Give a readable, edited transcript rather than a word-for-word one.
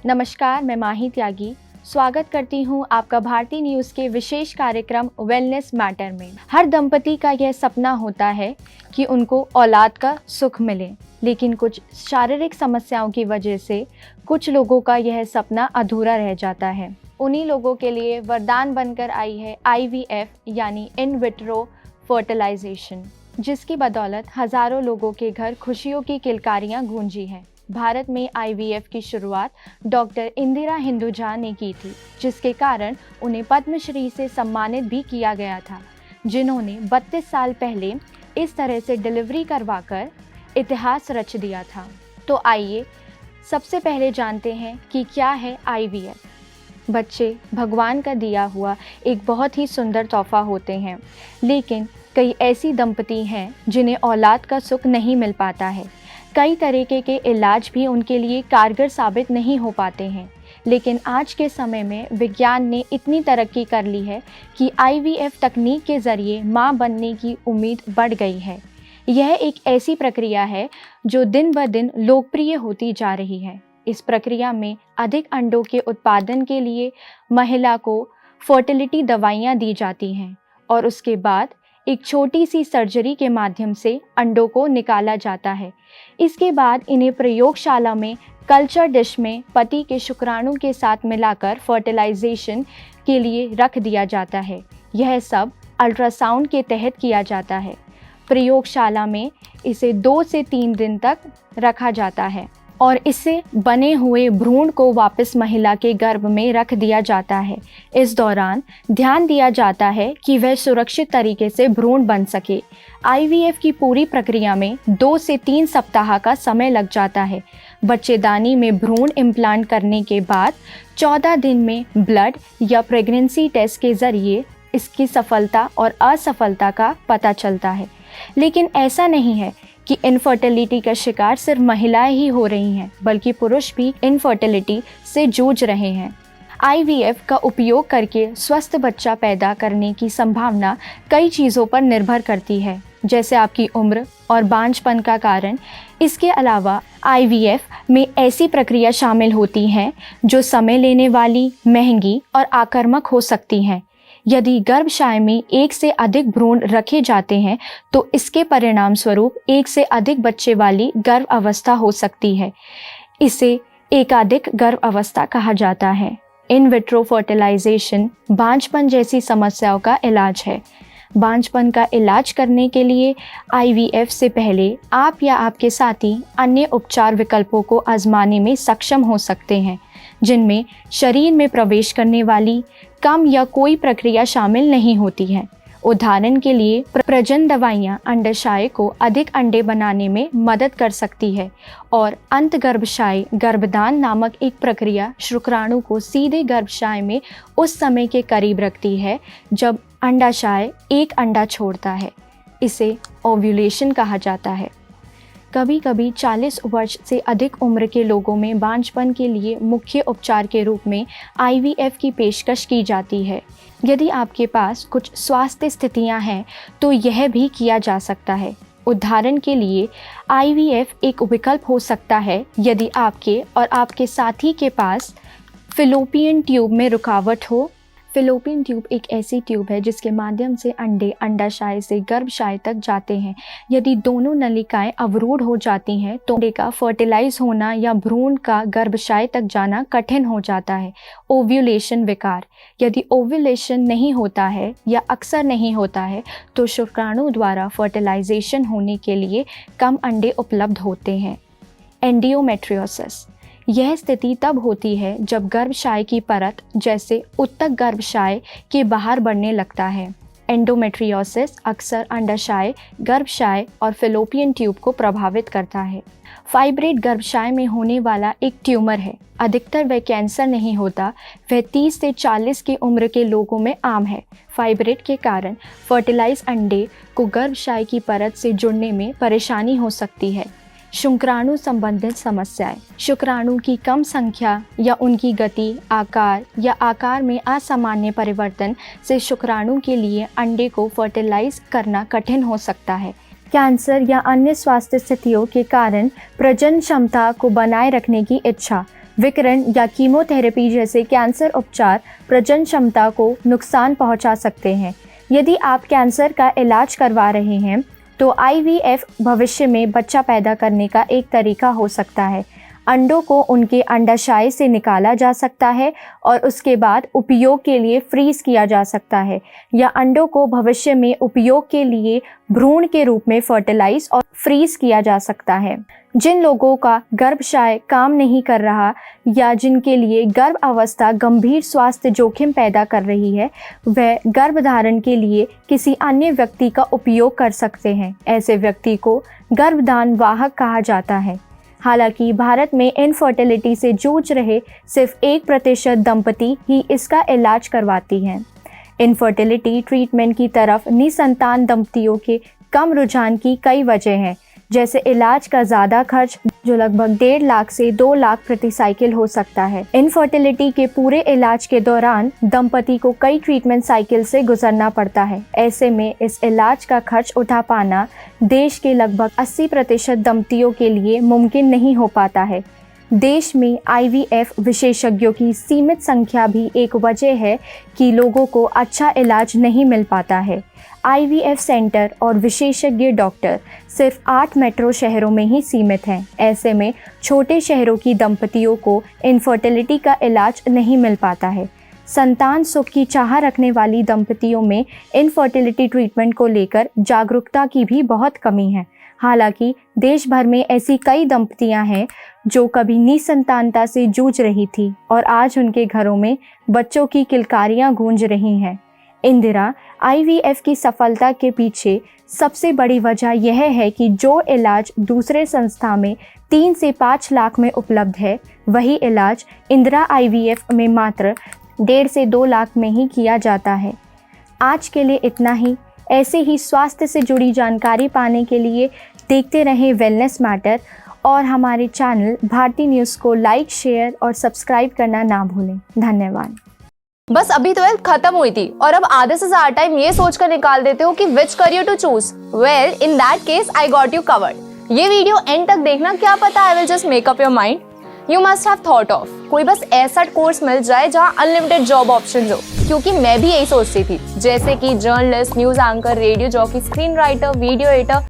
नमस्कार, मैं माही त्यागी स्वागत करती हूँ आपका भारती न्यूज़ के विशेष कार्यक्रम वेलनेस मैटर में। हर दंपति का यह सपना होता है कि उनको औलाद का सुख मिले, लेकिन कुछ शारीरिक समस्याओं की वजह से कुछ लोगों का यह सपना अधूरा रह जाता है। उन्हीं लोगों के लिए वरदान बनकर आई है IVF यानी इन विट्रो फर्टिलाइजेशन, जिसकी बदौलत हजारों लोगों के घर खुशियों की किलकारियां गूंजी हैं। भारत में IVF की शुरुआत डॉक्टर इंदिरा हिंदुजा ने की थी, जिसके कारण उन्हें पद्मश्री से सम्मानित भी किया गया था, जिन्होंने 32 साल पहले इस तरह से डिलीवरी करवाकर इतिहास रच दिया था। तो आइए सबसे पहले जानते हैं कि क्या है IVF। बच्चे भगवान का दिया हुआ एक बहुत ही सुंदर तोहफा होते हैं, लेकिन कई ऐसी दंपति हैं जिन्हें औलाद का सुख नहीं मिल पाता है। कई तरीके के इलाज भी उनके लिए कारगर साबित नहीं हो पाते हैं, लेकिन आज के समय में विज्ञान ने इतनी तरक्की कर ली है कि IVF तकनीक के ज़रिए मां बनने की उम्मीद बढ़ गई है। यह एक ऐसी प्रक्रिया है जो दिन ब दिन लोकप्रिय होती जा रही है। इस प्रक्रिया में अधिक अंडों के उत्पादन के लिए महिला को फर्टिलिटी दवाइयाँ दी जाती हैं और उसके बाद एक छोटी सी सर्जरी के माध्यम से अंडों को निकाला जाता है। इसके बाद इन्हें प्रयोगशाला में कल्चर डिश में पति के शुक्राणु के साथ मिलाकर फर्टिलाइजेशन के लिए रख दिया जाता है। यह सब अल्ट्रासाउंड के तहत किया जाता है। प्रयोगशाला में इसे 2 से 3 दिन तक रखा जाता है और इससे बने हुए भ्रूण को वापस महिला के गर्भ में रख दिया जाता है। इस दौरान ध्यान दिया जाता है कि वह सुरक्षित तरीके से भ्रूण बन सके। IVF की पूरी प्रक्रिया में 2 से 3 सप्ताह का समय लग जाता है। बच्चेदानी में भ्रूण इम्प्लांट करने के बाद 14 दिन में ब्लड या प्रेगनेंसी टेस्ट के ज़रिए इसकी सफलता और असफलता का पता चलता है। लेकिन ऐसा नहीं है कि इनफर्टिलिटी का शिकार सिर्फ महिलाएं ही हो रही हैं, बल्कि पुरुष भी इनफर्टिलिटी से जूझ रहे हैं। IVF का उपयोग करके स्वस्थ बच्चा पैदा करने की संभावना कई चीज़ों पर निर्भर करती है, जैसे आपकी उम्र और बांझपन का कारण। इसके अलावा IVF में ऐसी प्रक्रिया शामिल होती हैं जो समय लेने वाली, महंगी और आक्रामक हो सकती हैं। यदि गर्भाशय में 1 से अधिक भ्रूण रखे जाते हैं तो इसके परिणाम स्वरूप 1 से अधिक बच्चे वाली गर्भ अवस्था हो सकती है। इसे एकाधिक गर्भ अवस्था कहा जाता है। इन विट्रो फर्टिलाइजेशन बांझपन जैसी समस्याओं का इलाज है। बांझपन का इलाज करने के लिए IVF से पहले आप या आपके साथी अन्य उपचार विकल्पों को आजमाने में सक्षम हो सकते हैं, जिनमें शरीर में प्रवेश करने वाली कम या कोई प्रक्रिया शामिल नहीं होती है। उदाहरण के लिए प्रजनन दवाइयाँ अंडाशय को अधिक अंडे बनाने में मदद कर सकती है और अंतगर्भाशय गर्भदान नामक एक प्रक्रिया शुक्राणु को सीधे गर्भाशय में उस समय के करीब रखती है जब अंडाशय एक अंडा छोड़ता है। इसे ओव्यूलेशन कहा जाता है। कभी कभी 40 वर्ष से अधिक उम्र के लोगों में बांझपन के लिए मुख्य उपचार के रूप में IVF की पेशकश की जाती है। यदि आपके पास कुछ स्वास्थ्य स्थितियां हैं तो यह भी किया जा सकता है। उदाहरण के लिए IVF एक विकल्प हो सकता है यदि आपके और आपके साथी के पास फिलोपियन ट्यूब में रुकावट हो। फिलोपियन ट्यूब एक ऐसी ट्यूब है जिसके माध्यम से अंडे अंडाशय से गर्भाशय तक जाते हैं। यदि दोनों नलिकाएं अवरुद्ध हो जाती हैं तो अंडे का फर्टिलाइज होना या भ्रूण का गर्भाशय तक जाना कठिन हो जाता है। ओव्यूलेशन विकार, यदि ओव्यूलेशन नहीं होता है या अक्सर नहीं होता है तो शुक्राणु द्वारा फर्टिलाइजेशन होने के लिए कम अंडे उपलब्ध होते हैं। एंडोमेट्रियोसिस, यह स्थिति तब होती है जब गर्भाशय की परत जैसे ऊतक गर्भाशय के बाहर बढ़ने लगता है। एंडोमेट्रियोसिस अक्सर अंडाशय, गर्भाशय और फिलोपियन ट्यूब को प्रभावित करता है। फाइब्रोइड गर्भाशय में होने वाला एक ट्यूमर है। अधिकतर वह कैंसर नहीं होता। वह 30 से 40 की उम्र के लोगों में आम है। फाइब्रोइड के कारण फर्टिलाइज अंडे को गर्भाशय की परत से जुड़ने में परेशानी हो सकती है। शुक्राणु संबंधित समस्याएं, शुक्राणु की कम संख्या या उनकी गति, आकार या आकार में असामान्य परिवर्तन से शुक्राणु के लिए अंडे को फर्टिलाइज करना कठिन हो सकता है। कैंसर या अन्य स्वास्थ्य स्थितियों के कारण प्रजनन क्षमता को बनाए रखने की इच्छा, विकिरण या कीमोथेरेपी जैसे कैंसर उपचार प्रजनन क्षमता को नुकसान पहुंचा सकते हैं। यदि आप कैंसर का इलाज करवा रहे हैं तो IVF भविष्य में बच्चा पैदा करने का एक तरीका हो सकता है। अंडों को उनके अंडाशय से निकाला जा सकता है और उसके बाद उपयोग के लिए फ्रीज किया जा सकता है, या अंडों को भविष्य में उपयोग के लिए भ्रूण के रूप में फर्टिलाइज और फ्रीज किया जा सकता है। जिन लोगों का गर्भाशय काम नहीं कर रहा या जिनके लिए गर्भ अवस्था गंभीर स्वास्थ्य जोखिम पैदा कर रही है, वह गर्भधारण के लिए किसी अन्य व्यक्ति का उपयोग कर सकते हैं। ऐसे व्यक्ति को गर्भधान वाहक कहा जाता है। हालांकि भारत में इनफर्टिलिटी से जूझ रहे सिर्फ 1% दंपति ही इसका इलाज करवाती हैं। इनफर्टिलिटी ट्रीटमेंट की तरफ निसंतान दंपतियों के कम रुझान की कई वजह हैं, जैसे इलाज का ज़्यादा खर्च जो लगभग 1.5 लाख से 2 लाख प्रति साइकिल हो सकता है। इनफर्टिलिटी के पूरे इलाज के दौरान दंपति को कई ट्रीटमेंट साइकिल से गुजरना पड़ता है। ऐसे में इस इलाज का खर्च उठा पाना देश के लगभग 80% दंपतियों के लिए मुमकिन नहीं हो पाता है। देश में IVF विशेषज्ञों की सीमित संख्या भी एक वजह है कि लोगों को अच्छा इलाज नहीं मिल पाता है। IVF सेंटर और विशेषज्ञ डॉक्टर सिर्फ 8 मेट्रो शहरों में ही सीमित हैं। ऐसे में छोटे शहरों की दंपतियों को इनफर्टिलिटी का इलाज नहीं मिल पाता है। संतान सुख की चाह रखने वाली दंपतियों में इनफर्टिलिटी ट्रीटमेंट को लेकर जागरूकता की भी बहुत कमी है। हालांकि देश भर में ऐसी कई दंपतियां हैं जो कभी निसंतानता से जूझ रही थी और आज उनके घरों में बच्चों की किलकारियां गूंज रही हैं। इंदिरा IVF की सफलता के पीछे सबसे बड़ी वजह यह है कि जो इलाज दूसरे संस्था में 3 से 5 लाख में उपलब्ध है, वही इलाज इंदिरा IVF में मात्र 1.5 से 2 लाख में ही किया जाता है। आज के लिए इतना ही। ऐसे ही स्वास्थ्य से जुड़ी जानकारी पाने के लिए देखते रहें वेलनेस मैटर और हमारे चैनल भारती न्यूज़ को लाइक, शेयर और सब्सक्राइब करना ना भूलें। धन्यवाद। बस अभी 12th खत्म हुई थी और अब आधे से ज्यादा टाइम ये सोचकर निकाल देते हो कि which career to choose. Well, in that case I got you covered. ये वीडियो एंड तक देखना, क्या पता I will just make up your mind. You must have thought of कोई बस ऐसा कोर्स मिल जाए जहाँ अनलिमिटेड जॉब ऑप्शन हो, क्योंकि मैं भी यही सोचती थी। जैसे कि journalist, news anchor, radio jockey, screen writer, video editor,